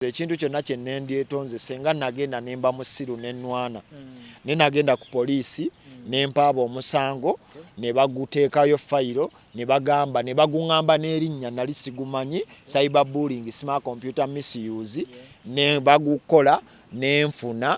Ekintu kyonna kye nendyetonze senga nagenda nemba musiru nenwana ne nagenda ku poliisi nempaaba omusango ne baguteekayo fayiro ne bagamba ne bagungamba n'erinnya nali sigumanyi cyber bullying smart computer misuse ne bagukola nenfuna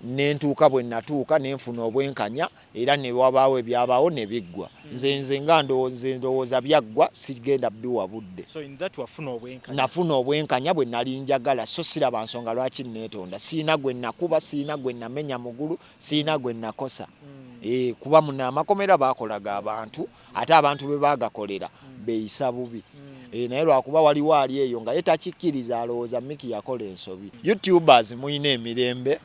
nentuuka bwe natuuka nenfuna obwenkanya era ne wabaawo ebyabaawo ne biggwa nze nga ndowooza byaggwa sigenda biwa budde. So in that wafuna obwenkanya? Nafuna obwenkanya bwe nali njagala so siraba nsonga lwaki neetonda siina gwe nakuba siina gwe namenya mugulu siina gwe nakosa. Kuba muna amakomera bakolaga abantu ate abantu be bagakolera beeyisa bubi. Naye lwakuba waliwo ali eyo nga ye takikkiriza alowooza Mickey yakola ensobi. YouTubers muyina emirembe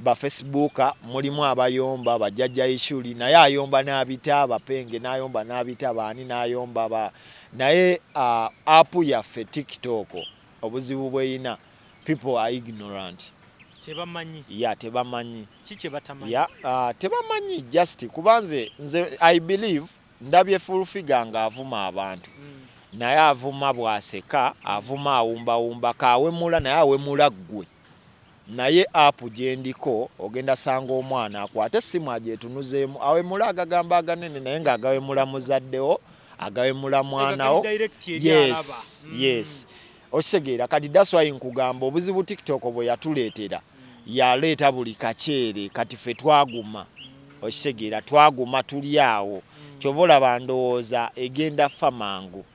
ba Facebook mulimu abayomba bajjajja ishuli naye ayomba n'abita abapenge n'ayomba n'abita baani n'ayomba ba naye app yaffe TikTok obuzibu bweyina people are ignorant. Tebamanyi. Tebamanyi. Kiki batamanyi? Tebamanyi just kubanze nze I believe ndabye full figure nga avuma abantu. Naye avuma bwaseka avuma awumba kawemula naye awemula ggwe. Naye app gyendiko ogenda sanga omwana akwate essimu agyetunuzeemu awemula agagamba aganene naye nga agawemula muzaddewo agawemula mwanawo. Yes. Okitegeera kati that's why nkugamba obuzibu TikTok bwe yatuleetera yaleeta buli kaceere kati ffe twaguma. Okitegeera twaguma tuli awo kyova olaba ndowooza egenda fa mangu.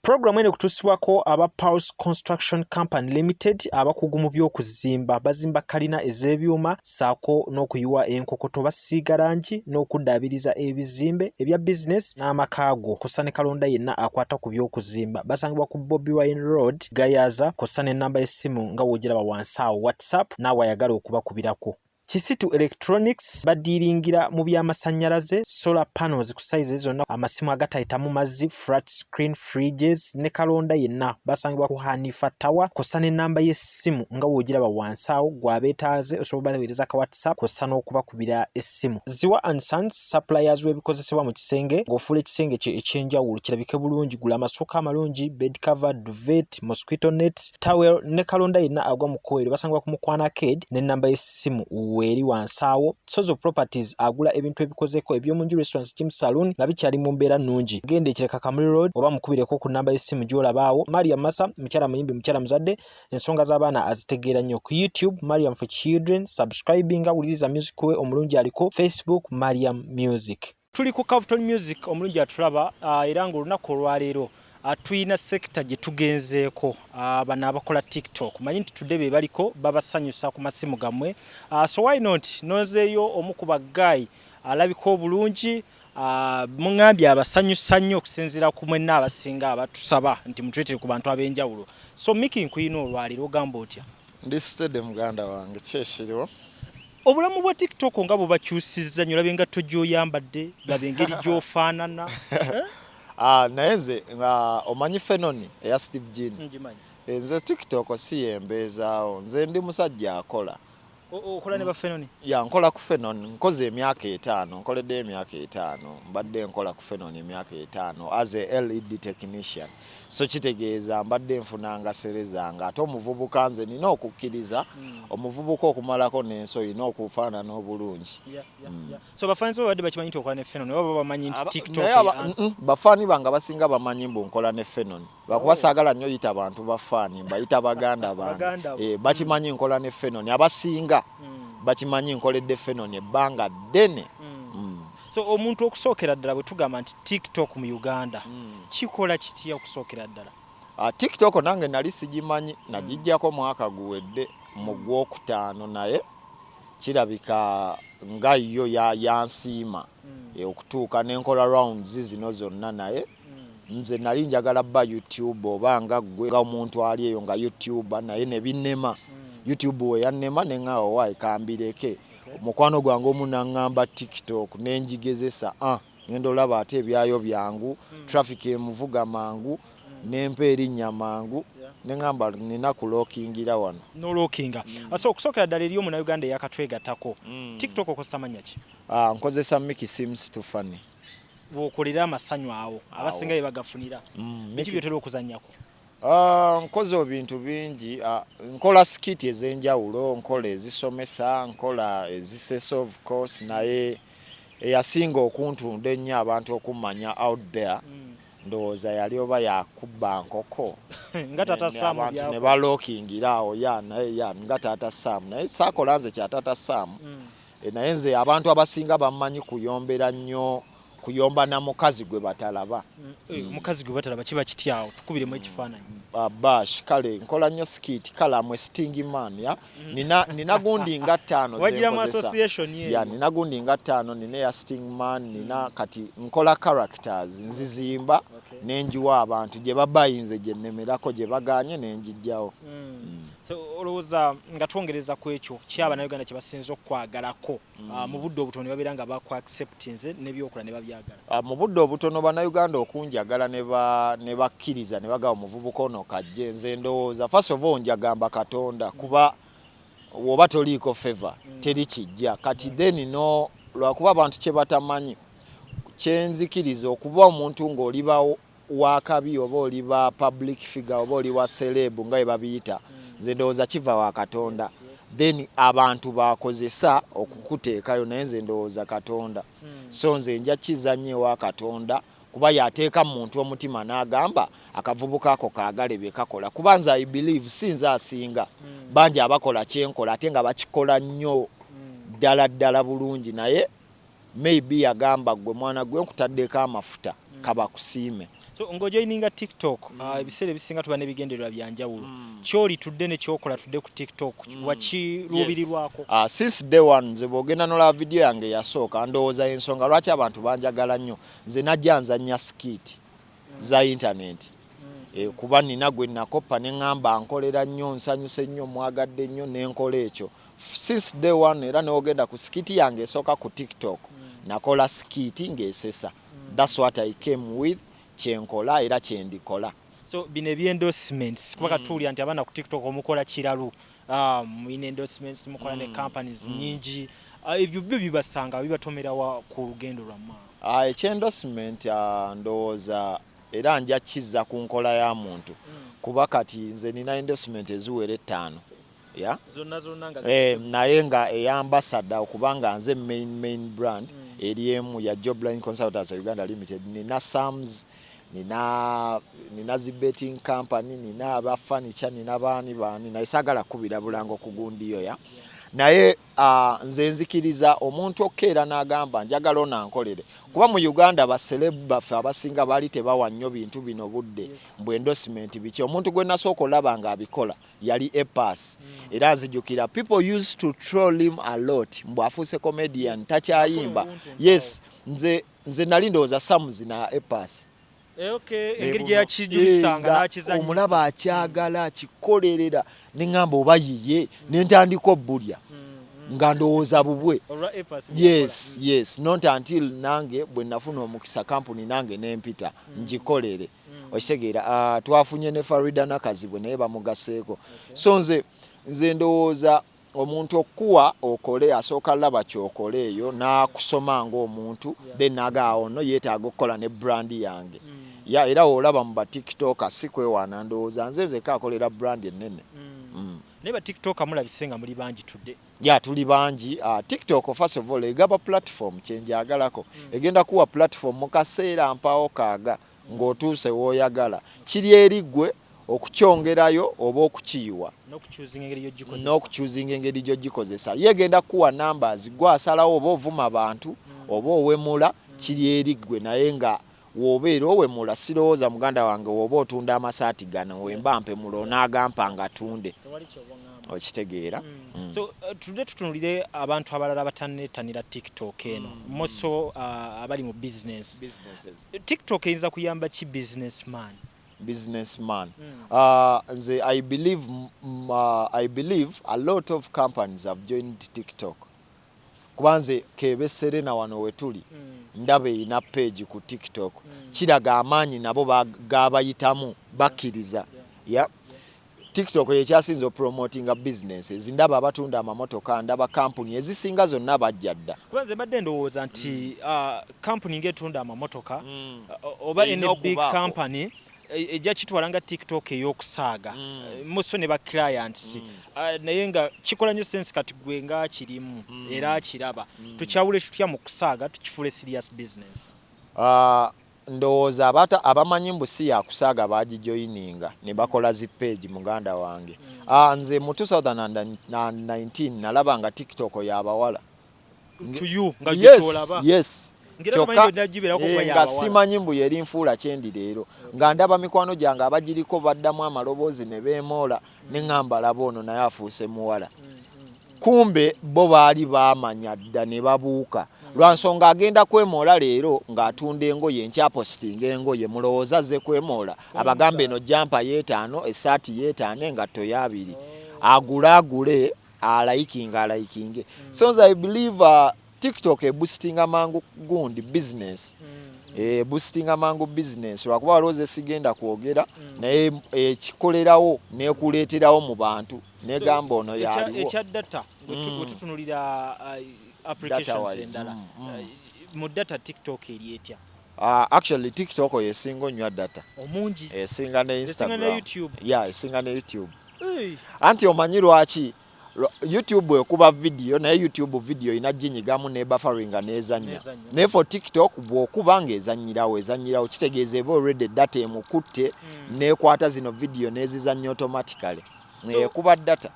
Program ene kutusibwako aba Pulse Construction Company Limited abakugu mu by'okuzimba bazimba kalina ez'ebyuma saako n'okuyiwa enkokoto basiiga langi n'okuddaabiriza ebizimbe ebya business n'amakaago kosa ne kalonda yenna akwata ku by'okuzimba basangibwa ku Bobby Wine Road Gayaza kosa n'ennamba y'essimu nga w'ogiraba wansi awo WhatsApp n'awe ayagala okubakubirako. Kisitu Electronics badiringira mu by'amasannyalaze solar panels ku size zonna amasimu agatayita mu mazzi flat screen fridges ne kalonda yenna basangibwa ku Hanifa Tower kosa n'ennamba y'essimu nga w'ogiraba wansi awo gw'abeetaaze osobola baweereza ka WhatsApp kosa n'okubakubira essimu. Ziwa and Sons suppliers w'ebikozesebwa mu kisenge ng'ofuula ekisenge kye ekyenjawulo kirabike bulungi gula amasooka amalungi bed cover duvet mosquito nets towel ne kalonda yenna agwa mu kkoero basangibwa ku Mukwana Arcade n'ennamba y'essimu weri wansawo. Sozo Properties agula ebintu ebikozeko ebyomunju restaurants gym saloon nga bikyali mu mbeera nnungi. Genda ekireka Kamuli Road oba mukubireko ku namba y'essimu gy'olabaawo. Mariam Massa mukyala muyimbi mukyala muzadde ensonga z'abaana azitegeera nnyo ku YouTube Mariam for Children subscribing awuliriza music we omulungi aliko Facebook Mariam Music. Tuli ku Capital Music omulungi atulaba era ng'olunaku olwaleero tuyina sekita gye tugenzeeko bano abakola TikTok manyi nti tudde be baliko babasanyusa ku masimu gammwe so why not nozeeyo omu ku baggayi alabika obulungi mungambye abasanyusa nnyo okusinziira ku mwenna abasinga abatusaba nti mutuleetere ku bantu ab'enjawulo. So Mickey nkuyina olwaliro ogamba otya? Ndisitedde muganda wange kyekiriwo obulamu bwa TikTok nga bubakyusizza nnyo labe nga tojjoyambadde labe engeri gy'ofaanana. Naye nze omanyi fenoni eya Steve Jean nze TikTok si yembeezaawo nze ndi musajja akola. Okola ne ba fenoni? Nkola ku fenoni nkoze emyaka 5 nkoledde emyaka 5 mbadde nkola ku fenoni emyaka 5 as a LED technician. So kitegeeza mbadde nfunanga serezanga ate omuvubuka nze nina okukkiriza omuvubuka okumalako n'enso ina okufaanana obulungi. So bafaanyi bo badde bakimanyi nti okola ne fenoni oba bamanyi nti TikTok bafaani bange basinga bamanyi mbu nkola ne fenoni lwakuba saagala nnyo yita abantu bafaani mbayita baganda bange bakimanyi nkola ne fenoni abasinga bakimanyi nkoledde fenoni ebbanga ddene. So omuntu okusookera ddala bwe tugamba nti TikTok mu Uganda kikola kitya okusookera ddala? TikTok nange nali sigimanyi nagijjako mwaka guwedde mu Gwokutaano naye kirabika nga yo yansiima okutuuka n'enkola rounds zino zonna naye nze nali njagala bba YouTube oba nga ggwe nga omuntu ali eyo nga YouTuber naye ne binnema. YouTube we yannema ne ngaawo wayi kambireke mukwano gwange omunaŋŋamba TikTok nenjigezesa ngenda olaba ate ebyayo byangu traffic emuvuga mangu nempa erinnya mangu neŋŋamba nina kulookingira wano. Nolookinga. So okusookera ddala eri omunnayuganda eyakatwegattako TikTok okozesa mannya ki? Nkozesa Mickeyseemsfunny. Bw'okolera amasanyu awo abasinga bye bagafunira biki byotera okuzannyako? Nkoze ebintu bingi, nkola skit ez'enjawulo, nkola ezisomesa, nkola ezisesa of course, naye eyasinga okuntunda ennyo abantu okummanya out there ndowooza yali oba yakubba nkoko nga Taata Sam abantu ne balookingira awo naye nga Taata Sam, naye saakola nze kya Taata Sam. Naye nze abantu abasinga bammanyi kuyombera nnyo, kuyomba na mukazi gwe batalaba. Mukazi gwe batalaba kiba kityawo, tukubiremu ekifaananyi. Bash kale nkola nnyo skit kale amwe sting man ya nina gundi nga 5 wagira mu association ye ya nina gundi nga 5 nina ya sting man nina kati nkola characters nzizimba nenjiwa abantu gye babayinze gye nemerako gye baganye nenjijjawo. So olowooza nga twongereza ku ekyo ky'Abannayuganda kye basinza okwagalako mu budde obutono ne babeera nga bakwa-acceptinze n'ebyokola ne babyagala. Mu budde obutono Bannayuganda okunjagala ne bakkiriza ne bagaba omuvubuka ono kajje, nze ndowooza first of all njagamba Katonda kuba woba toliiko favor teri kijja kati then no lwakuba abantu kye batamanyi kyenzikiriza okuba omuntu ng'oliba wakabi oba oliba public figure oba oliwa celeb nga bwe babiyita, nze ndowooza kiva wa Katonda then abantu bakozesa okukuteekayo, naye nze ndowooza Katonda. So nze nja kizannyo wa Katonda kuba yateeka muntu omutima n'agamba akavubuka ako kaagale bye kakola, kuba nze I believe sinze asinga bangi abakola kyenkola ate nga bakikola nnyo ddala bulungi, naye maybe yagamba gwe mwana gwe nkutaddeko amafuta kaba kusiime. So ng'ojoyininga TikTok ebiseera ebisinga tuba n'ebigendererwa byanjawulo, kyoli tudde ne kyokola tudde ku TikTok wakiruubirirwako? Since day one nze bw'ogenda n'olaba video yange yasooka ndowooza ensonga lwaki abantu banjagala nnyo, nze najja nzannya skit za internet kuba nina gwe nakoppa ne ŋŋamba nkolera nnyo nsanyuse nnyo mwagadde nnyo n'enkola ekyo since day one. Era n'ogenda ku skit yange esooka ku TikTok nakola skit ng'esesa. That's what I came with, kyenkola era kyendikola. So bino ebyendorsements kuba katuulya nti abaana ku TikTok omukola kiralu, mulina endorsements mukola ne companies nyingi, ebyo byo bibasanga bibatomerawa ku lugendo lwammwe? Ekyendorsement ndowooza era nja kizza ku nkola ya muntu kuba kati nze nina endorsement eziwera 5 ya zonna nga naye nga eyambasada okubanga nze main brand eri emu ya Jobline Consultants Uganda Limited, nina Sams, nina zi betting company, nina aba furniture, nina bani naye saagala kubira bulango kugundiyo ya naye nze nzikiriza omuntu okkeera n'agamba njagala onankolere kuba mu Uganda baselebu baffe abasinga baali tebawa nnyo bintu bino budde mbwe endorsement biki. Omuntu gwe nasooka olaba nga abikola yali Epas era nzijukira people used to troll him a lot mbwe afuuse comedian takyayimba. Yes, nze nali ndowooza Samuzi na Epas engeri gye yakijusanga n'akizanyisa omulaba akyagala akikolerera ne ŋŋamba oba yiye ne ntandika obbulya nga ndowooza bubwe. Yes, not until nange bwe nafuna omukisa kampuni nange nempita ngikolere okitegeera. Twafunye ne Farida Nakazibwe naye bamugaseeko. So nze ndowooza omuntu okuwa okole asooka laba kyokole eyo n'akusoma ng'omuntu then nagaawo no yeetaaga okukola ne brand yange era olaba mu ba TikTok si kwewaana ndowooza nze nzeka akolera brand ennene. Naye ba TikTok mulabise nga muli bangi tudde? Tuli bangi. TikTok first of all egaba platform kyenjagalako egenda kuwa platform mu kaseera mpaawo kaaga ng'otuuse w'oyagala kiri eri ggwe okukyongerayo oba okukiyiwa n'okukyuzinga engeri gy'ogikozesa. Yegenda kuwa numbers gwe asalawo oba ovuma abantu oba owemula kiri eri ggwe, naye nga w'obeera owemula sirowooza muganda wange woba otunda amasaati gano wemba mpemula onaagampa nga tunde okitegeera. So tudde tutunulire abantu abalala abatanneetanira TikTok eno moso abali mu businesses. TikTok eyinza kuyamba ki businessman? Nze I believe a lot of companies have joined TikTok. Kuba nze Kebe Serena wano wetuli ndaba eyina page ku TikTok kiraga amaanyi nabo gabayitamu bakkiriza. TikTok yekyasinza promoting businesses, ndaba abatunda amamotoka, ndaba kampuni ezisinga zonna bajja dda. Kuba nze mbadde ndowooza nti kampuni ng'etunda amamotoka oba ene big company ejja kitwalanga TikTok ey'okusaaga muso ne ba clients naye nga kikola nnyo sense kati gwe nga kirimu era akiraba tukyawule tutya mu kusaaga tukifule serious business. Ndowooza abamanyi mbu si yakusaaga bagijoyininga ne bakola zi page muganda wange. Nze mu 2019 nalaba nga TikTok yabawala. Yes. Nga simanyi mbu yeri nfuula kyendi leero nga ndaba mikwano gyange abagiriko baddamu amaloboozi ne beemoola ne ŋŋamba laba ono naye afuuse muwala. Kumbe bo baali baamanya dda ne babuuka lwa nsonga agenda kwemoola leero ng'atunda engoye enkyapositinga engoye mulowooza azze kwemoola abagambe eno jampa y'etaano essaati y'etaano engatto y'abiri agule alayikinge. So I believe TikTok boostinga mangu gundi business. Boostinga mangu business lwakuba walooze sigenda kwogera naye kikolerawo n'ekuleeterawo mu bantu negamba ono yaliwo ekya data bwetutunulira applications endala mu data TikTok eri etya. Actually TikTok yesinga onywa data omungi esinga ne Instagram esinga ne YouTube. Anti omanyi lwaki YouTube ekuba video naye YouTube video inaginyigamu ne bufferinga nezanya ne for TikTok bwokuba ngezanyirawo kitegeeza eba already data emukutte nekwata zino video nezizanya automatically ekuba data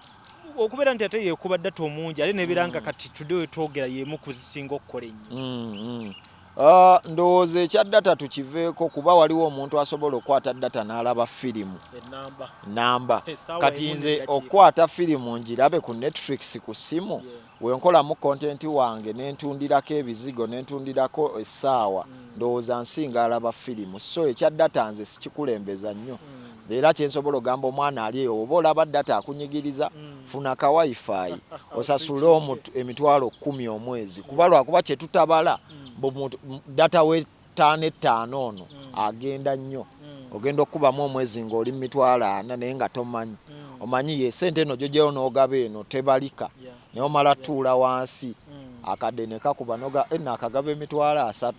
okubeera nti ate yekuba data omungi ate nebiranga kati today twogera yemu kuzisinga okukola ennyo. Ndowooza ekya data tukiveeko kuba waliwo omuntu asobola okukwata data n'alaba firimu namba kati nze okukwata firimu ngirabe ku Netflix ku simu wenkolamu content wange nentundirako ebizigo nentundirako essaawa ndowooza nsinga alaba firimu so ekya data nze sikikulembeza nnyo era kyensobola ogamba omwana ali eyo oba olaba data akunyigiriza funa ka wifi osasule emitwalo 10 omwezi kuba lwakuba kyetutabala data we 5 ono agenda nnyo ogenda okubamu omwezi ng'oli mu mitwalo 4 naye nga tomanyi omanyi ye sente eno gyogyeyo n'ogaba eno tebalika naye omala tuula wansi akadde ne kakuba noga akagaba emitwalo 3.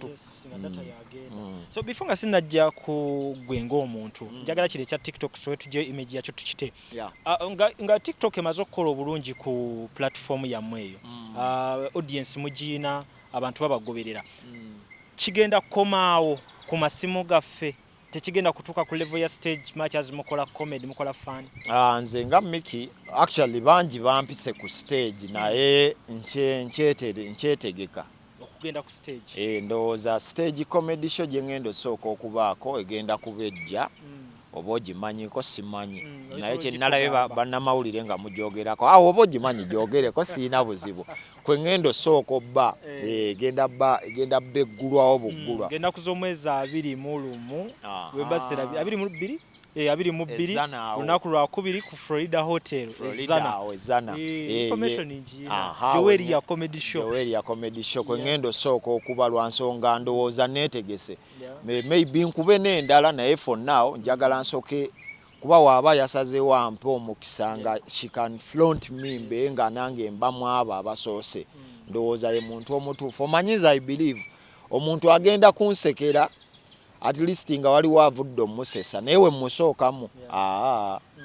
So before nga sinajja ku gwe ng'omuntu njagala kire kya TikTok so tujje image yakyo tukite nga TikTok emaze okukola obulungi ku platform yammwe eyo audience mugina abantu babagoberera kigenda komaawo ku masimu gaffe tekigenda kutuuka ku level ya stage match as mukola comedy mukola fun. Nze nga Mickey actually bangi bampise ku stage naye nkyetegeka okugenda ku stage. Ndowooza stage comedy show gye ngendo sooka okubaako egenda kubejja oba ogimanyiko simanyi naye kyenalabe bannamawulire nga mujogerako oba ogimanyi gyogereko siina buzibu kwe ngendo sooka obba egenda bba eggulwawo buggulwa genda kuza omwezi 21 webasera 22 22 lunaku lwa 2 ku Florida Hotel Ezana information inji Joeli ya comedy show kwe ngendo sooka okuba lwa nsonga ndowooza neetegese maybe nkube n'endala naye for now njagala nsoke kuba waaba yasazeewo ampe omukisa nga she can flaunt me mbe nga nange mbamu abo abasoose ndowooza ye muntu omutuufu omanyiza I believe omuntu agenda kunsekera at least nga waliwo avudde omusesa naye we musookamu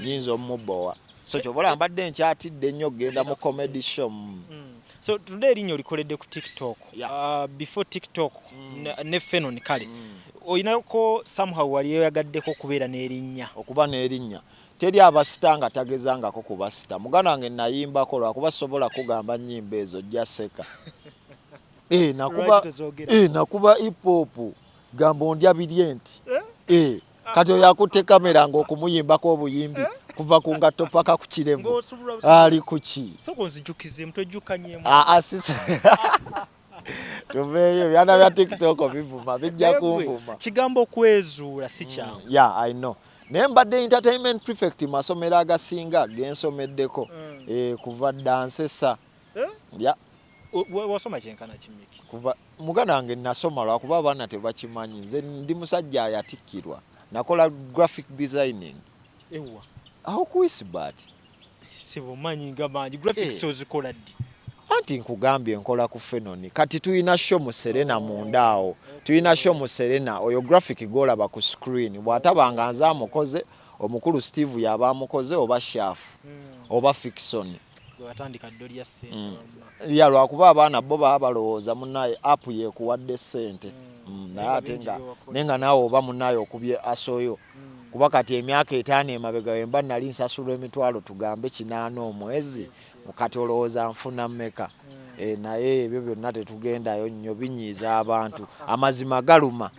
nyinza omubbowa so kyobola mbadde nkyatidde nnyo genda mu comedy show. So today erinnya olikoledde ku TikTok before TikTok ne Fenon kale oyinako somehow wali oyagaddeko okubeera n'erinnya okuba n'erinnya teri abasita nga tagezangako kubasita muganda wange nayimbako lwakuba sobola kugamba nnyimba ezo jja seka nakuba hip hop gamba ondya birye nti kati oyo akutte kamera ng'okumuyimbako obuyimbi kuva ku ngatto paka ku kirevu ali kuki tuveeyo byana bya TikTok bivuma bijja kunvuma kigambo kwezuula si kyangu. I know naye mbadde entertainment prefect masomero agasinga gensomeddeko kuva dansesa wasoma kyenkana kimiki kuva muganda wange nasoma lwakuba abaana tebakimanyi nze ndi musajja ayatikkirwa nakola graphic designing ewa aho kuisbat sibumanyi nga manyi graphics ozikola ddi anti nkugambye nkola ku Fenoni kati tuyina show mu Serena mundaawo tuyina show mu Serena oyo graphic golaba ku screen bwatabanga nze amukoze omukulu Steve yaba amukoze oba Shafu oba Fiction ya lwakuba abaana bo baba balowooza munnaye app yekuwadde ssente naye ate nenga naawe oba munnaye okubye asoyo kuba kati emyaka 5 emabega wemba nali nsasula emitwalo tugambe 8 omwezi mukati olowooza nfuna mmeka naye ebyo byonna tetugendayo nnyo binyiiza abantu amazima galuma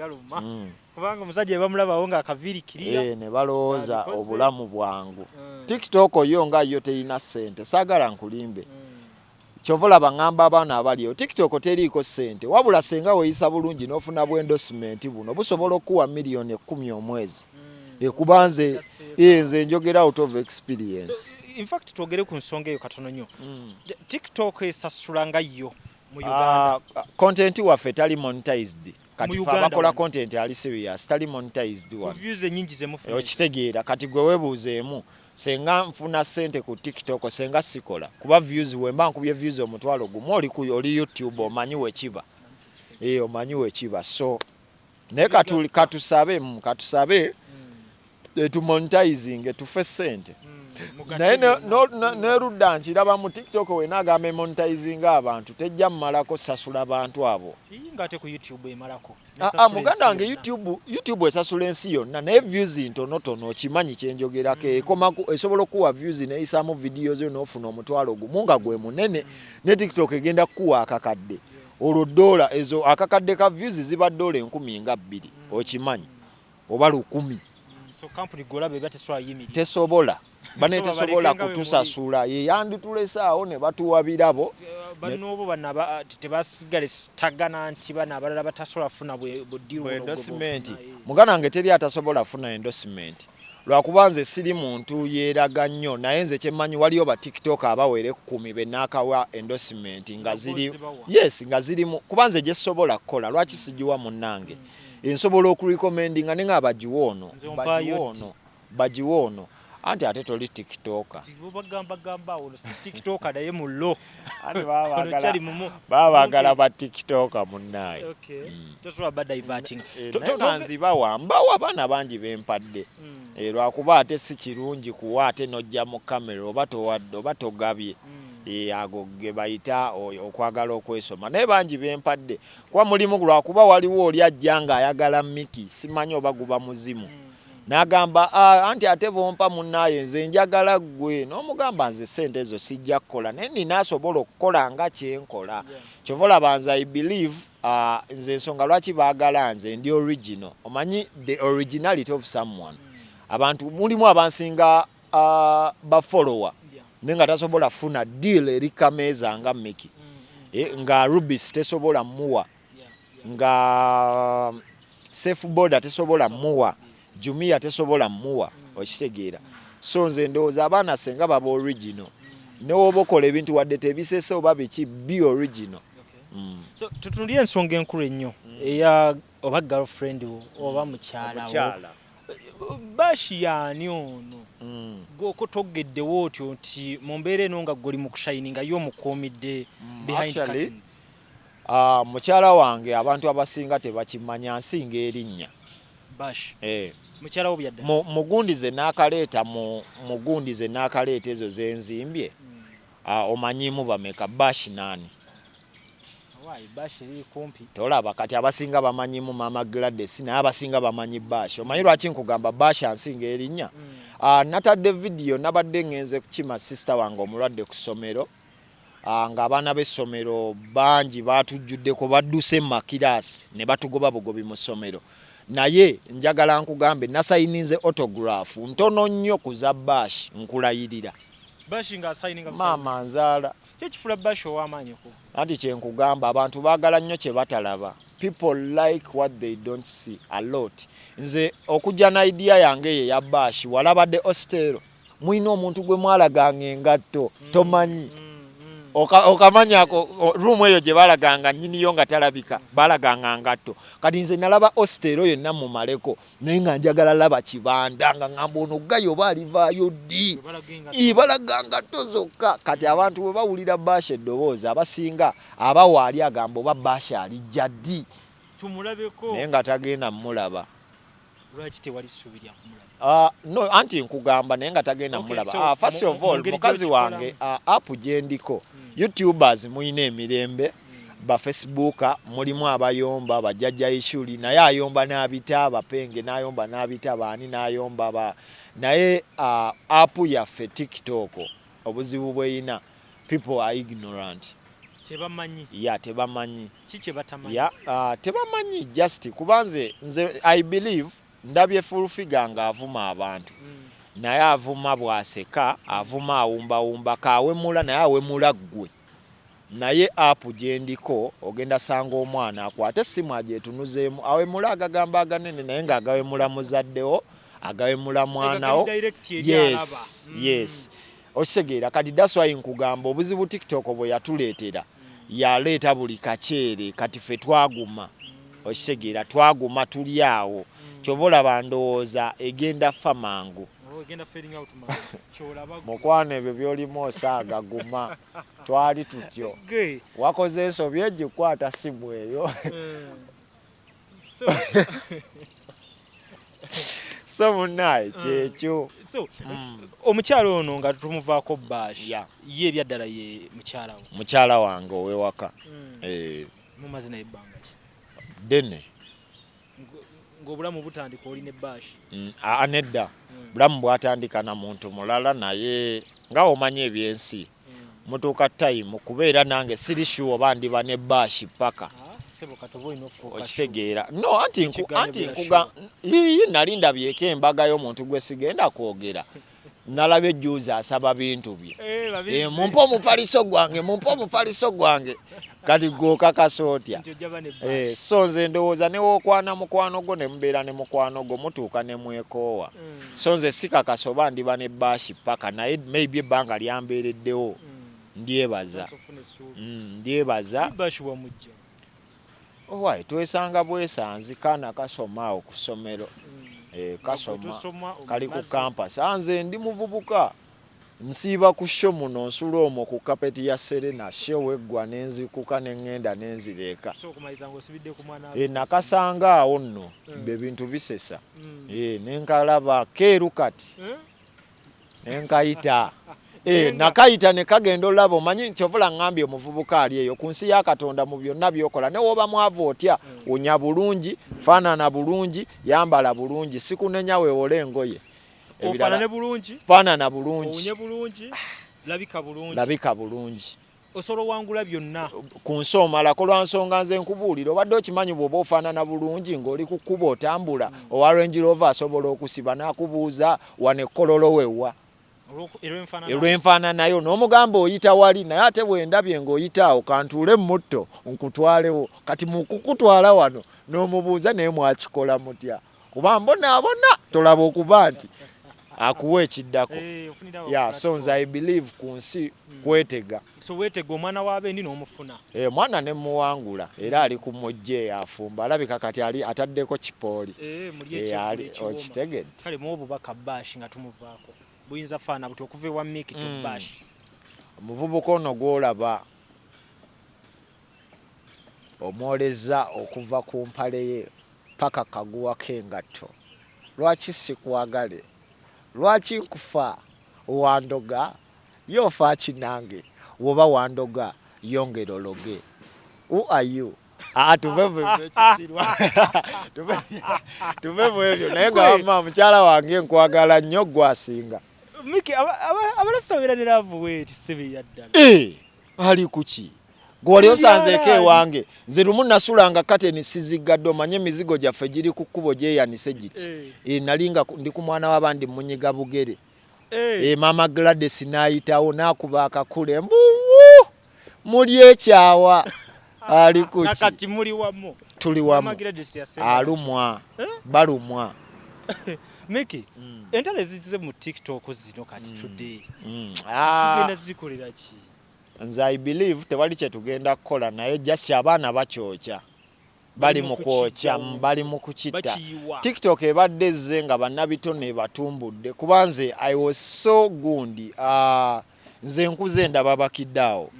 kubanga omusajja bamulabawo nga akavirikirira ne balowooza obulamu bwangu TikTok yo nga yo teyina ssente saagala nkulimbe kyovola bangamba abaana abaliyo TikTok teriiko ssente wabula senga weeyisa bulungi n'ofuna bw'endorsement buno busobola okuwa miliyoni 10 omwezi kubanze nze njogera out of experience. In fact twogere ku nsonga eyo katono nnyo. TikTok esasula nga yo mu Uganda. Content waffe tali monetized. Kati abakola content ali serious tali monetized wa. Views nyingi ze mufuna. Okitegeera kati gwe webuuzeemu senga nfuna sente ku TikTok senga sikola kuba views wemba nkubye views omutwalo gumu oli YouTube omanyi wekiba. Omanyi wekiba so ne katusabe to monetizing tufe sente naye nerudda nkiraba mu TikTok wenagamba monetizing abantu tejja mmalako sasula abantu abo ngate ku YouTube emalako muganda wange YouTube esasula ensi yonna naye views ntonotono okimanyi kyenjogerako esobola okuwa views neyisaamu videos yo n'ofuna omutwalo gumu nga gwe munene ne TikTok egenda kuwa akakadde olwo dola ezo akakadde ka views ziba dola 10,200 okimanyi oba 10,000 so company gola beba tesobola bane tesobola kutusasula ye yanditulese awo ne batuwa birabo banobo banaba tebasigale stagana nti bana abalala batasobola funa bodiru endorsement mugana nge teri atasobola funa endorsement lwakubanze siri muntu yeeraga nnyo naye nze kyemmanyi waliyo ba TikTok abawere 10 benakawa endorsement nga ziri nga zirimu kubanze gye sobola kola lwaki sijiwa munnange ensobola okurecommendinga nenga bajiwono anti ate toli TikToker bagamba ono si TikToker naye mullo baabagala ba TikToker munnaye tosobola ba diverting nzibawa mbawa abaana bangi bempadde lwakuba ate si kirungi kuwa ate nojja mu kamera oba towadde oba togabye ago ge bayita okwagala okwesoma naye bangi bempadde kuba mulimu lwakuba waliwo oli ajja nga ayagala Mickey simanyi oba guba muzimu n'agamba anti ate bompa munnaye nze njagala gwe n'omugamba nze sente ezo sijja kukola naye nina asobola okukola nga kyenkola kyovola banza I believe nze ensonga lwaki baagala nze ndi original omanyi the originality of someone abantu mulimu abansinga bafollower nenga tasobola funa deal eri kameza nga Mickey nga Rubis tesobola muwa nga safe border tesobola muwa Jumia tesobola muwa okitegeera so nze ndowooza abaana senga baba original newoba okola ebintu wadde tebisese oba biki be original so tutunulie ensonga enkulu ennyo eya oba girlfriend oba mukyala bashi yani ono goko togeddewo otyo nti mu mbeera eno nga goli mu kushininga yo mukuumidde behind curtains mukyala wange abantu abasinga tebakimanya nsinga erinnya bash mukyala wo byadda mugundize n'akaleeta ezo zenzimbye omanyimu bameka bash nani bash eri kumpi tolaba kati abasinga bamanyimu mama Gladys naye abasinga bamanyi bash omanyi lwaki nkugamba bash ansinga erinnya natadde video nabadde ngenze kukima sister wange omulwadde ku ssomero nga abaana b'essomero bangi batujjuddeko badduse mu makiraasi ne batugoba bugobi mu ssomero naye njagala nkugambe nasayininze autograph ntono nnyo kuza bash nkulayirira bash nga sayininga mama nzaala kyekifula bash ow'amaanyi ko anti kyenkugamba abantu baagala nnyo kye batalaba people like what they don't see a lot nze okujja na idea yange ye ya bash walabadde ostero mwina omuntu gwe mwalaganga engatto tomanyi okamanyako room eyo gye balaganga nnyiniyo nga talabika balaganga ngatto kati nze nalaba ostero yonna mumaleko naye nga njagala laba kibanda nga ngamba ono gayo oba alivaayo ddi balaga ngatto zokka kati abantu bwe bawulira baasha eddoboozi abasinga abawaali agamba oba baasha alijja ddi naye nga tagenda mmulaba lwaki tewali ssuubirya kumulaba no anti nkugamba naye nga tagenda mmulaba first of all mukazi wange app gyendiko youtubers muyina emirembe ba Facebook mulimu abayomba bajjajja ishuli naye ayomba n'abita abapenge n'ayomba n'abita baani n'ayomba naye app yaffe TikTok obuzibu bweyina people are ignorant tebamanyi tebamanyi kiki batamanyi tebamanyi just kubanze nze I believe ndabye full figure nga avuma abantu naye avuma bwaseka avuma awumbawumba kawemula naye awemula ggwe naye app gyendiko ogenda sanga omwana akwate essimu agyetunuzeemu awemula agagamba aganene naye nga agawemula muzaddewo agawemula mwanawo yes okitegeera kati that's why nkugamba obuzibu TikTok bwe yatuleetera yaleeta buli kaceere kati ffe twaguma okitegeera twaguma tuli awo kyova olaba ndowooza egenda fa mangu mukwano ebyo byolimu osaaga guma twali tutyo wakoze ensobi egikwata simu eyo so munaye kyekyo omukyalo ono nga tumuvaako bash ye ebyaddala ye mukyala wange owewaka mumazi naye ebbanga ki ddene ng'obulamu butandika oli ne bash nedda bulamu bwatandika na muntu mulala naye nga omanyi ebyensi mutuuka time kubeera nange siri sure oba ndiba ne bash paka okitegeera no anti nkuga nali ndabyeko embaga y'omuntu gwe sigenda kwogera nalabye ejjuuzi asaba bintu bye mumpe omufaliso gwange kati gwokakasa otya so nze ndowooza newookwana mukwano gwo ne mubeera ne mukwano gwo mutuuka ne mwekoowa so nze sikakasa oba ndiba ne baashi paka naye maybe ebbanga lyambeereddewo ndyebaza owaye twesanga bwesanzi kaana kasoma awo ku ssomero kasoma kali ku campus nze ndi muvubuka nsiiba ku show muno nsula omwo ku kapeti ya Serena show eggwa nenzikuka neŋŋenda nenzireka nakasanga awo nno bebintu bisesa nenkalaba keeru kati nenkayita nakayita ne kagenda olaba omanyi kyovula ngambye omuvubuka ali eyo ku nsi ya Katonda mu byonna byokola ne woba mwavu otya onya bulungi faanana bulungi yambala bulungi sikunenya weewole engoye ofaanane bulungi faanana bulungi onye bulungi labika bulungi osolo wangula byonna ku nsi omalako lwa nsonga nze nkubuulira obadde okimanyi bw'oba ofaanana bulungi ng'oli ku kkuba otambula owa Range Rover asobola okusiba n'akubuuza wane ekkololo wewa elwenfaananayo n'omugamba oyita wali naye ate bwendabye ng'oyita awo kantuule mutto nkutwalewo kati mu kukutwala wano n'omubuuza naye mwakikola mutya kuba mbona tolaba okuba nti akuwa ekiddako so nze I believe ku nsi kwetega so weetega omwana w'abendi n'omufuna mwana ne muwangula era ali ku mujje afumba alabika kati ali ataddeko kipooli okitegedde kale mu obubaka bash nga tumuvaako buyinza faana buti okuva ewa Mickey to bash omuvubuka ono gw'olaba omwoleza okuva ku mpale ye paka kaguwa k'engatto lwaki sikwagale lwaki nkufa wandoga yofa kinange woba wandoga yongera ologe who are you tuve mu ebyo naye nga wamma mukyala wange nkwagala nnyo gwasinga Mickey abalasita beera ne laavu weeti sebe yaddala ali kuki gwali osanzeeko ewange nze lumu nasulanga kateni sizigadde omanye emizigo gyaffe giri ku kkubo gyeyanise giti nali nga ndi ku mwana w'abandi munyiga bugere maama Gladys n'ayitawo n'akuba akakule mbuwu muli ekyawa ali kuki nakati muli wamu tuli wamu alumwa balumwa Mickey entale zize mu TikTok zino kati today tugenda zikolera ki nze I believe tewali kye tugenda kukola naye just abaana bakyokya bali mu kwokya bali mu kukitta TikTok ebadde ezze nga bannabitone batumbudde kubanze I was so gundi nze nkuze ndaba bakiddawo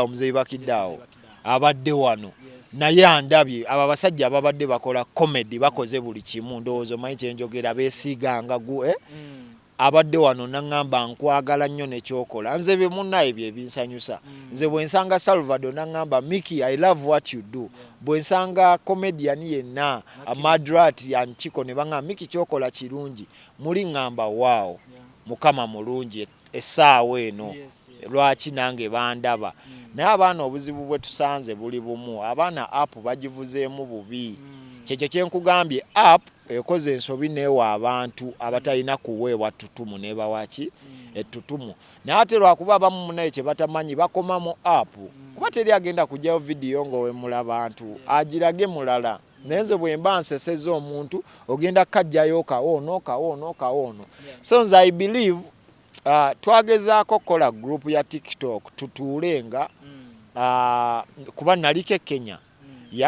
muzeeyi bakiddawo abadde wano naye andabye aba basajja ababadde bakola comedy bakoze buli kimu ndowooza omanyi kyenjogera beesiiganga abadde wano naŋŋamba nkwagala nnyo nekyokola nze bye munnaye bye binsanyusa nze bwe nsanga Salvador naŋŋamba Mickey I love what you do bwe nsanga comedian yenna Madrat Yanchiko ne baŋŋamba Mickey kyokola kirungi muli ŋŋamba waawo mukama mulungi essaawa eno lwaki nange bandaba naye abaana obuzibu bwe tusanze buli bumu abaana app bagivuzeemu bubi kyekyo kyenkugambye app ekoze ensobi neewa abantu abatalina kuweebwa ttutumu nebawaki ettutumu naye ate lwakuba abamu munaye kye batamanyi bakoma mu app kuba teri agenda kujjayo vidiyo ng'owemula abantu agirage mulala naye nze bwe mba nseseza omuntu ogenda kajjayo kawoono so nze I believe twagezaako kukola group ya TikTok tutuulenga kuba naliko Kenya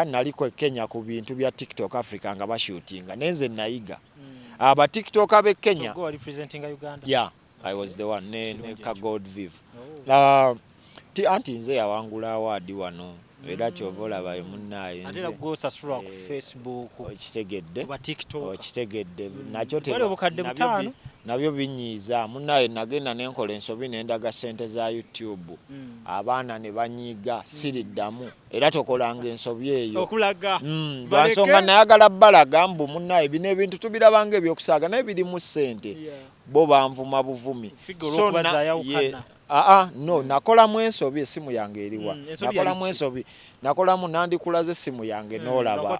naliko Kenya ku bintu bya TikTok Africa nga bashootinga nenze nayiga aba TikTok abe Kenya so go representing Uganda yeah I was the one ne ka Godviv anti nze yawangula award wano era kyovola baye munnaye nze go sasura ku Facebook okitegedde ku TikTok okitegedde nakyo nabyo binyiiza munnaye nagenda nenkola ensobi nendaga sente za YouTube abaana ne banyiga siriddamu era tokolanga ensobi eyo okulaga lwansonga nayagala balaga mbu munnaye bino ebintu tubirabanga ebyokusaaga naye birimu sente bo banvuma buvumi so no nakolamu ensobi esimu yange eriwa nakolamu ensobi nakolamu nandikulaze esimu yange n'olaba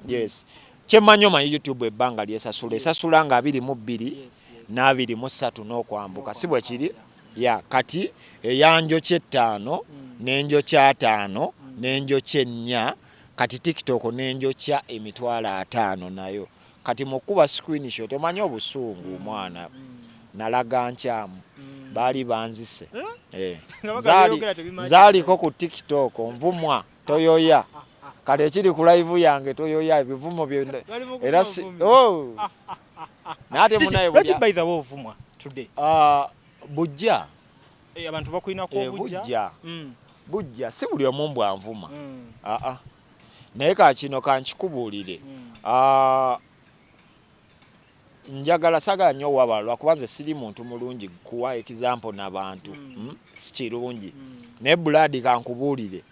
yes kyemanyi omanyi YouTube ebbanga esasula nga 22 na 23 n'okwambuka si bwe kiri kati eyanjo ky'ettaano n'enjo kya 5 n'enjo ky'ennya kati TikTok n'enjo kya 5,000 nayo kati mukuba screenshot omanyi obusungu mwana nalaga nkyamu baali banzise zaaliko ku TikTok onvumwa toyoya kati ekiri ku live yange toyoya ebivumo era nate munaye by the way ovumwa today bujja abantu bakulina ko bujja si buli omu mbwanvuma naye kakino kankikubuulire njagala sagala nnyo wabalwa kubanze siri muntu mulungi kuwa example n'abantu si kirungi naye buladi kankubuulire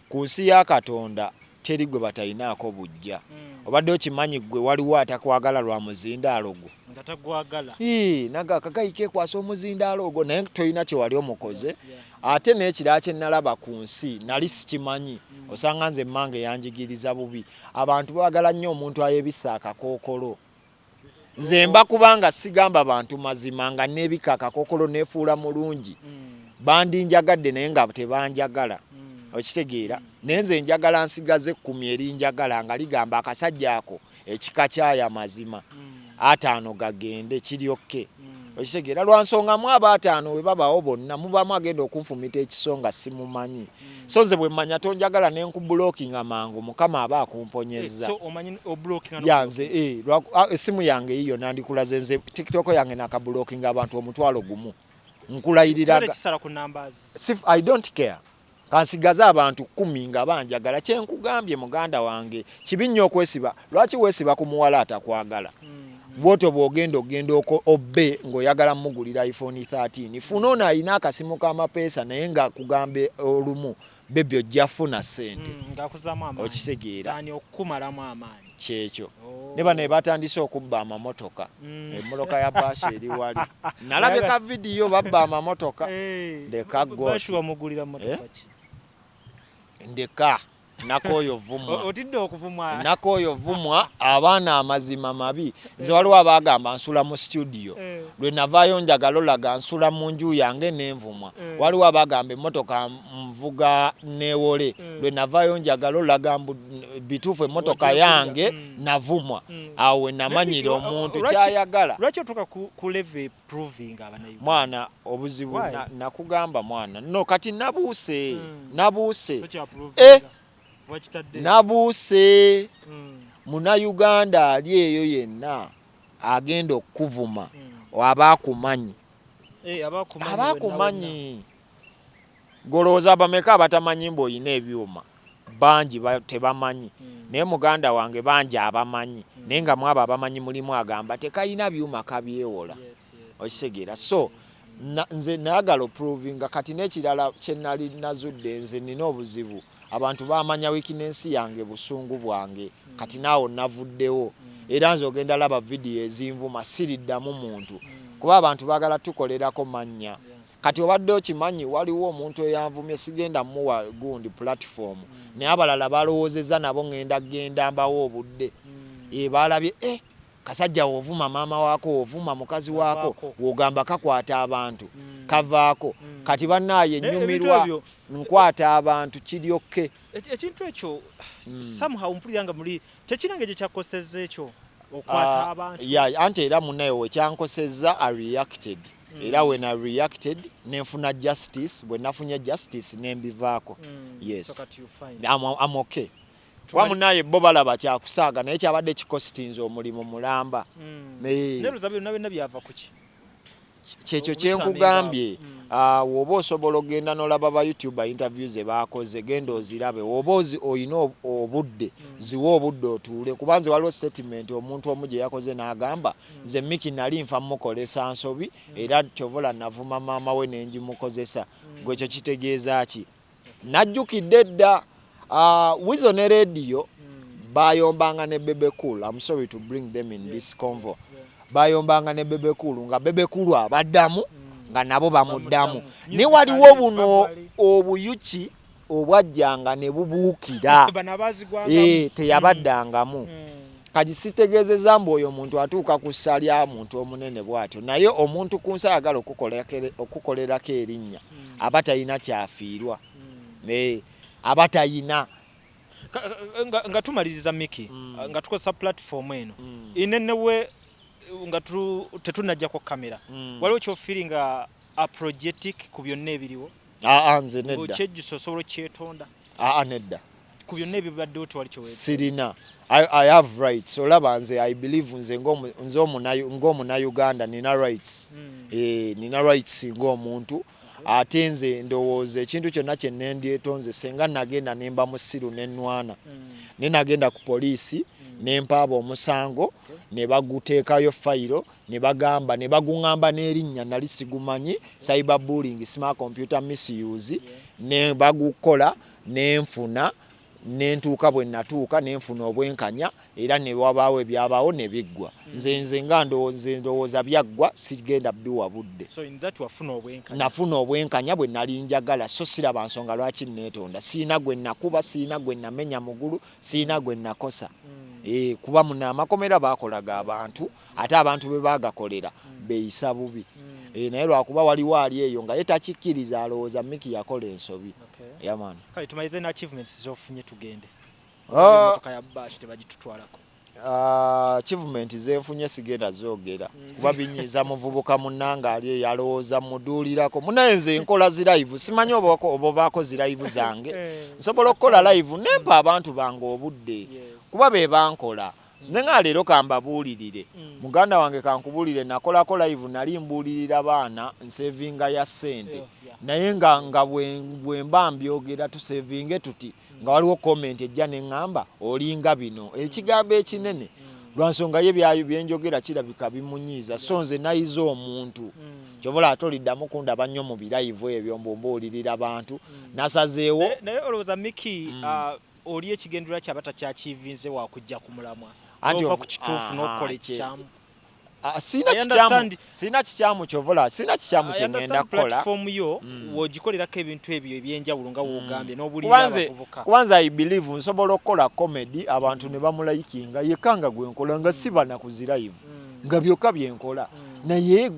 ku nsi ya Katonda teri gwe batayinaako bujja obadde okimanyi gwe waliwo atakwagala lwa muzindaalo gwo ngatagwagala naga kagayike kwasa omuzindaalo ogwo naye toyina kye wali omukoze ate n'ekirala kye nalaba ku nsi nali sikimanyi osanga nze mmange yanjigiriza bubi abantu baagala nnyo omuntu ayebisa akakookolo nze mba kubanga sigamba bantu mazima nga nebika akakookolo nefuula mulungi bandinjagadde naye nga tebanjagala okitegeera naye nze njagala nsigaze 10 erinjagala nga ligamba akasajja ako ekika kyaya mazima 5 gagende kiryokke okitegeera lwansonga mu aba 5 we babawo bonna mubamu agenda okunfumita ekisonga simumanyi so nze bwe mmanya tonjagala nenkubulookinga mangu mukama aba akumponyezza so omanyi oblocking yanze esimu yange yiyo nandikulaze nze TikTok yange nakabulookinga abantu omutwalo gumu nkulayiriraga I don't care kansigaza abantu 10 nga banjagala kyenkugambye muganda wange kibi nnyo okwesiba lwaki weesiba ku muwala atakwagala bwoto bwogenda obbe ng'oyagala mugulira iPhone 13 funa ono alina akasimu k'amapeesa naye nga kugambe olumu bebe ojja funa ssente okitegeera okukumalamu amaanyi kyekyo ne bano batandise okubba amamotoka emmotoka ya bashi eri wali nalabye ka vidiyo babba amamotoka ndeka bashwa mugulira motoka ndeka nakoyo vumwa otidde okuvumwa nakoyo vumwa abaana amazima mabi nze waliwo abagamba nsula mu studio lwe navaayo njagala olaga nsula mu nju yange n'envumwa waliwo abagamba emmotoka nvuga neewole lwe navaayo njagala olaga bituufu emmotoka yange navumwa awo we namanyira omuntu kyayagala lwaki otuuka ku level proving abanayivu mwana obuzibu nakugamba mwana no kati nabuuse nabuuse Munnayuganda ali eyo yenna agenda okuvuma abakumanyi abakumanyi golooza bameka abatamanyi mboyina ebyuma bangi tebamanyi naye muganda wange bangi abamanyi naye nga mwabo abamanyi mulimu agamba tekayina byuma kabyewola okitegeera so nze nayagala oprovinga kati n'ekirala kye nali nazudde nze nina obuzibu abantu bamanya weakness yange busungu bwange kati naawo navuddewo era nze ogenda laba vidiyo ezinvuma siriddamu muntu kuba abantu baagala tukolerako mannya kati obadde okimanyi waliwo omuntu eyanvumye sigenda muwa gundi platform naye abalala balowoozezza nabo ngenda mbawo obudde balabye kasajja wovuma maama waako wovuma mukazi waako wogamba kakwata abantu kavaako kati bannaaye ennyumirwa nkwata abantu kiryokke ekintu ekyo somehow mpulira nga muli kyekirange gye kyakosezza ekyo okwata abantu anti era munnaye wekyankosezza I reacted era when I reacted nenfuna justice bwe nafunye justice nembivaako yes I'm okay kwa munaye bo balaba kyakusaaga naye kyabadde kikositinze omulimu mulamba neruzabe nabe byava kuki kyekyo kyenkugambye woba osobola ogenda n'olaba ba YouTuber interviews baakoze genda ozirabe woba oyina obudde ziwa obudde otuule kubanze waliwo statement omuntu omu gye yakoze n'agamba nze Mickey nali nfa mukolesa nsobi era kyovola navuma maama we nenjimukozesa gwe ekyo kitegeeza ki najjukidde dda Wizo ne radio bayombanga ne Bebe Cool. I'm sorry to bring them in this convo. Bayombanga ne Bebe Cool nga Bebe Cool abaddamu nga nabo bamuddamu. Ne waliwo buno obuyuki obwajjanga ne bubuukira. Teyabaddangamu. Kati sitegeezezza mbu oyo omuntu atuuka ku ssalya muntu omunene bw'atyo naye omuntu ku nsi ayagala okukolerako erinnya aba talina kyafiirwa. Abatayina nga tumaliriza Mickey nga tukozesa platform eno inenewe nga tetunajjako kamera waliwo kyofiringa apologetic ku byonna ebiriwo nze nedda okyejjusa osobola okyetonda nedda ku byonna ebibaddewo tewali kyowe sirina I have rights olaba nze I believe nze ng'omunnayuganda nina rights nina rights ng'omuntu ate nze ndowooza ekintu kyonna kye nendyetonze senga nagenda nemba musiru nenwana nenagenda ku poliisi nempaaba omusango ne baguteekayo fayiro ne bagamba ne baguŋŋamba n'erinnya nali sigumanyi cyberbullying smart computer misuse ne bagukola nenfuna nentuuka bwe natuuka nenfuna obwenkanya era ne wabaawo ebyabaawo ne biggwa nze nga ndowooza byaggwa sigenda biwa budde nafuna obwenkanya bwe nali njagala so siraba nsonga lwaki neetonda siina gwe nakuba siina gwe namenya mugulu siina gwe nakosa kuba muna amakomera baakolaga abantu ate abantu be baagakolera beeyisa bubi naye lwakuba waliwo ali eyo nga ye takikkiriza alowooza Mickey yakola ensobi yaman kale tumalize na achievements zofunye tugende motoka ya bash tebagitutwalako achievement zenfunye sigenda zoogera kuba binyiza muvubuka munnanga ali yalowooza muduulirako munayenze enkola zi live simanyi obo baako zi live zange nsobola okukola live nempa abantu bange obudde kuba be bankola nenga leero kambabuulirire muganda wange kankubuulire nakolako live nali mbuulirira baana nsevinga ya ssente naye nga bwe mba mbyogera tusevinge tuti nga waliwo comment ejja neŋŋamba olinga bino ekigambo ekinene lwansonga ye byayo byenjogera kirabika bimunyiiza so nze nayiza omuntu kyobola atoliddamu kundaba nnyo mu birayivu ebyo mbuulirira abantu nasazeewo naye olowooza Mickey oli ekigendera kyaba takyakiivinze wakujja ku mulamwa ova ku kituufu n'okukola ekikyamu sina kikyamu kyovola sina kikyamu kyengenda kukola platform yo wogikolirako ebintu ebyo ebyenjawulo nga wogambye n'obulira abavubuka kubanza I believe nsobola okukola comedy abantu ne bamulayikinga yekanga gwenkola nga si banakuzi live nga byokka byenkola naye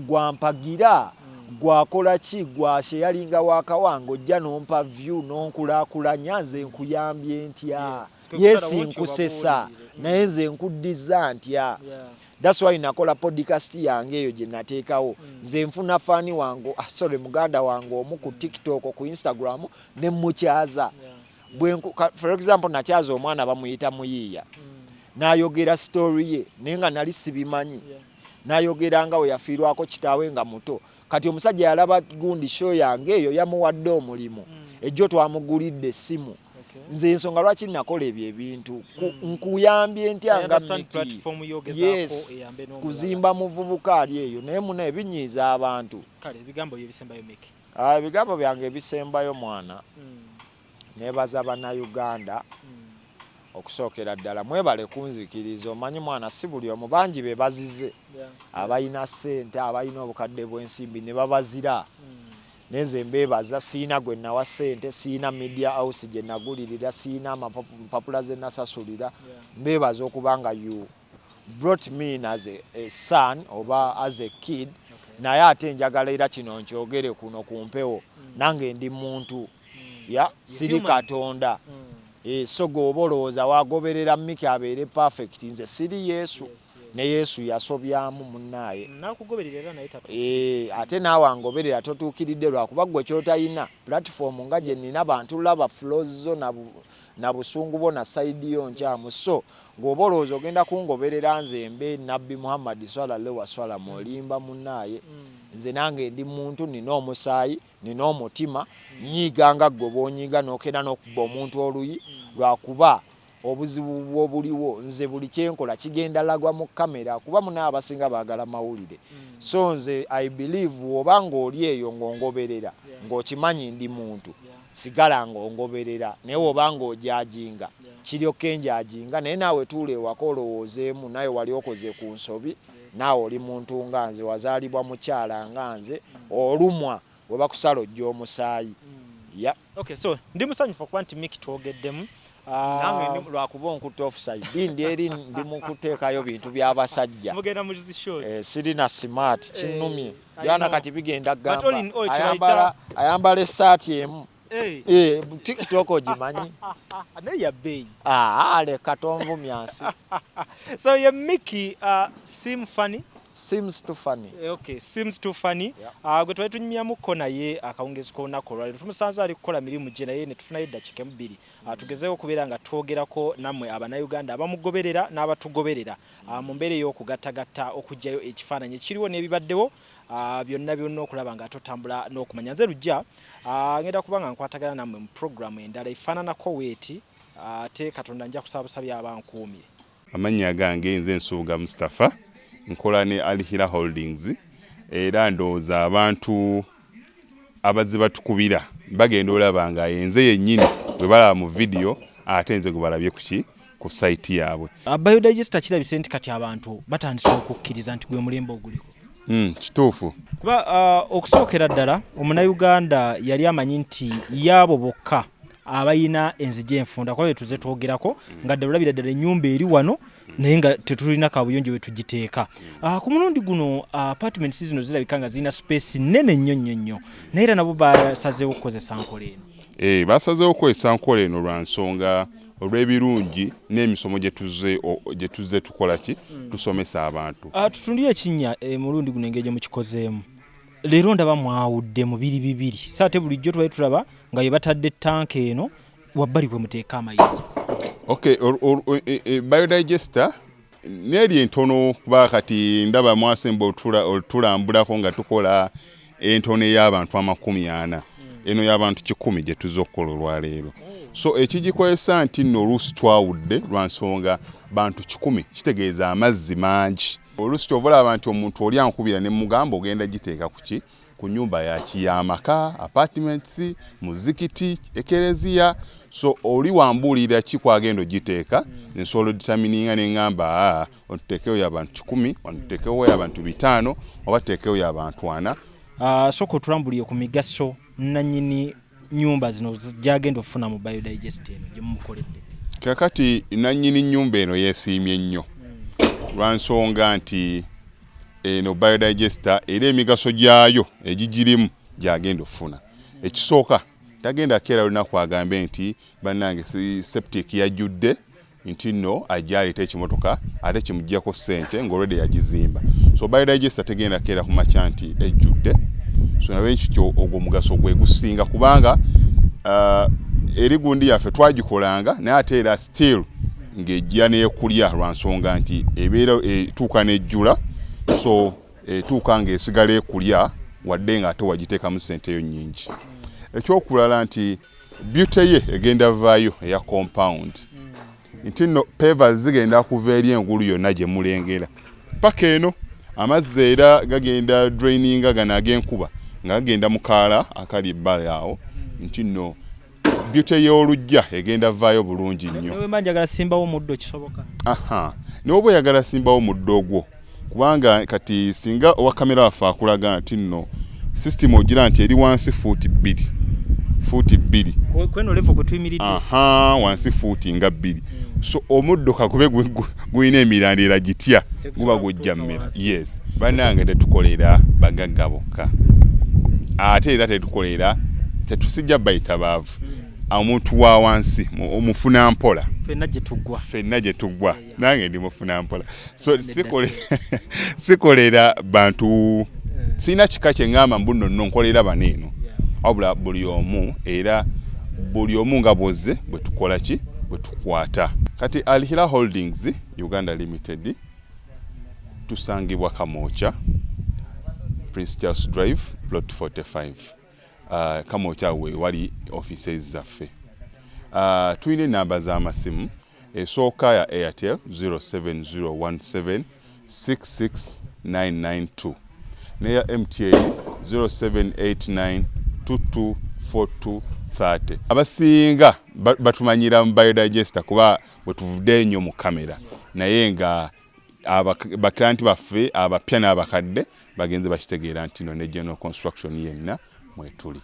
gwampagira gwakola ki gwasheyalinga wakawange ojja nompa view nonkulaakulanya nze nkuyambye ntya yesi nkusesa naye nze nkuddiza ntya that's why nakola podcast yange eyo gye nateekawo nze nfuna fani wange muganda wange omu ku TikTok ku Instagram ne mukyaza for example nakyaza omwana bamuyita muyiiya n'ayogera story ye naye nga nali sibimanyi n'ayogera nga we yafiirwako kitaawe nga muto kati omusajja yalaba gundi show yange eyo yamuwadde omulimu ejjo twamugulidde essimu nze ensonga lwaki nakola ebyo ebintu nkuyambye ntyanga yes kuzimba muvubuka ali eyo naye muna ebinyiiza abantu kale ebigambo byebisembayo Mickey ebigambo byange ebisembayo mwana nebaza bannayuganda okusookera ddala mwebale kunzikiriza omanyi mwana si buli omu bangi be bazize abalina ssente abalina obukadde bw'ensimbi ne babazira neze mbebaza siina gwe nawa ssente siina media house gye nagulirira siina mpapula ze nasasulira mbebaza okubanga you brought me in as a son oba as a kid naye ate njagala era kino nkyogere kuno ku mpewo nange ndi muntu siri katonda so g'obolooza wagoberera Mickey abeere perfect nze siri Yesu ne Yesu yasobyamu munnaye nakugoberera naye tatu ate naawe angoberera totuukiridde lwakuba gwe kyotayina platform nga gye nina bantu laba flows zo na busungu bo na side yo nkyamu so ng'obolooza ogenda kungoberera nze mbe Nabbi Muhammad sallallahu alaihi wasallam olimba munnaye nze nange ndi muntu nina omusaayi nina omutima nyiiganga gwe bw'onyiiga n'okenda n'okubba omuntu oluyi lwakuba obuzibu bw'obuliwo nze buli kyenkola kigenda lagwa mu kamera kuba muna abasinga baagala mawulire so nze I believe oba ng'oli eyo ng'ongoberera ng'okimanyi ndi muntu sigala ng'ongoberera naye oba ng'ojajinga kiryoka enjajinga naye naawe tuula ewaka olowoozeemu naye wali okoze ku nsobi naawe oli muntu nga nze wazaalibwa mukyala nga nze olumwa we bakusala ojja omusaayi okay so ndi musanyufu okuba nti Mickey twogeddemu nange ndi lwakuba onkutte offside ndi eri ndi mu kuteekayo bintu by'abasajja mugenda mu zi shows sirina smart kinnumye byana kati bigenda gamba ayambala essaati emu TikTok ogimanyi naye ya bei leka tonvumyansi so ye Mickey seems too funny okay seems too funny gwe twali tunyumyamuko naye akawungezi k'olunaku olwaleero tumusanze ali kukola mirimu gye naye ne tufunayo eddakiika bbiri tugezeewo okubeera nga twogerako nammwe abannayuganda abamugoberera n'abatugoberera mu mbeera ey'okugattagatta okuggyayo ekifaananyi ekiriwo n'ebibaddewo byonna okulaba nga totambula n'okumanya nze lujja ngenda kuba nga nkwatagana nammwe mu programu endala efaananako weeti ate Katonda nja kusaabusabya abankuumire amannya gange nze Nsuuga Mustafa nkola ne Alihira Holdings era ndowooza abantu abazze batukubira bagenda olaba nga yenze yennyini bwe balaba mu video ate nze gwe balabye ku site yaabwe Biodigester kirabise nti kati abantu batandise okukkiriza nti gwe mulembe oguliko kituufu kuba okusookera ddala omunnayuganda yali amanyi nti yaabo bokka abayina enzigi enfunda kwa tuze twogerako nga ddala ddala ennyumba eri wano naye nga tetulina kabuyonjo we tugiteeka ku mulundi guno apartments zino zirabika nga zirina space nnene nnyo naye era nabo basazeewo okukozesa nkola eno basazeewo okukozesa nkola eno lwa nsonga olw'ebirungi n'emisomo gye tuzze tukola ki tusomesa abantu tutundire ekinnya mulundi guno engeri gye mukikozeemu leero ndaba mwawudde mu bibiri saate bulijjo twali tulaba nga ye batadde tanka eno wabbali kwe muteeka amayinja okay biodigester neeri entono kuba kati ndaba mwasemba otulambulako nga tukola entono ey'abantu 40 eno y'abantu 100 gye tuzze okukola olwaleero so ekigikozesa nti nno oluusi twawudde lwa nsonga bantu 100 kitegeeza amazzi mangi oluusi ky'ovalaba nti omuntu oli ankubira ne mugamba ogenda giteeka ku nyumba ya kiyamaka apartments muzikiti ekereziya so oli wambulira kikwagendo giteeka nsolo determininga nengamba otutekewo y'abantu 10 otutekewo y'abantu 5 oba tutekewo y'abantu 4 soko tulambuliye ku migaso nanyini nyumba zino jagenda ofuna mu biodigest eno gyemukoledde kakati nanyini nyumba eno yeesiimye nnyo lwansonga nti eno biodigester era emigaso gyayo egigirimu gyagenda ofuna ekisooka tagenda keera lunaku agambe nti bannange septic yajjudde nti nno ajjaleta ekimotoka ate kimuggyako ssente ng'olwedde yagizimba so biodigester tegenda keera ku makya nti ejjudde so nawe nkikyo ogwo omugaso gwe gusinga kubanga eri gundi yaffe twagikolanga naye ate era still ng'ejja neekulya lwansonga nti ebeera etuuka n'ejjula so etuuka ng'esigala ekulya wadde nga ate wagiteekamu ssente yo nnyingi ekyokulala nti beauty ye egenda vaayo eya compound nti nno pavers zigenda kuva eri engulu yonna gye mulengera paka eno amazzi era gagenda draininga gano ag'enkuba nga gagenda mu kaala akali ebbala awo nti nno beauty y'olujja egenda vaayo bulungi nnyo newe manjagala simbawo omuddo kisoboka n'oba oyagala simbawo omuddo ogwo kubanga kati singa owa kamera waffe akulaga nti nno system ogira nti eri wansi fuuti 2 kweno levo kutuyimiridde wansi fuuti nga 2 so omuddo kakube guyina emirandira gitya guba gujja mmera yes bannange tetukolera bagagga bokka ate era tetukolera tetusijja bayita baavu omuntu wa wansi omufuna mpola fenna gye tuggwa nange ndi mufuna mpola so sikolera bantu sina kika kye ngamba mbuno nno nkolera baneeno wabula buli omu nga bwozze bwe tukola ki bwe tukwata kati Alihira Holdings Uganda Limited tusangibwa Kamoocha Prince Charles Drive plot 45 Kamoocha we wali offices zaffe tuyina namba z'amasimu esooka ya Airtel 07017 66992 neya MTN 0789224230 abasinga batumanyira mu biodigester kuba bwe tuvudde nnyo mu kamera naye nga baklanti baffe abapya n'abakadde bagenze bakitegeera nti no ne general construction yenna mwetuli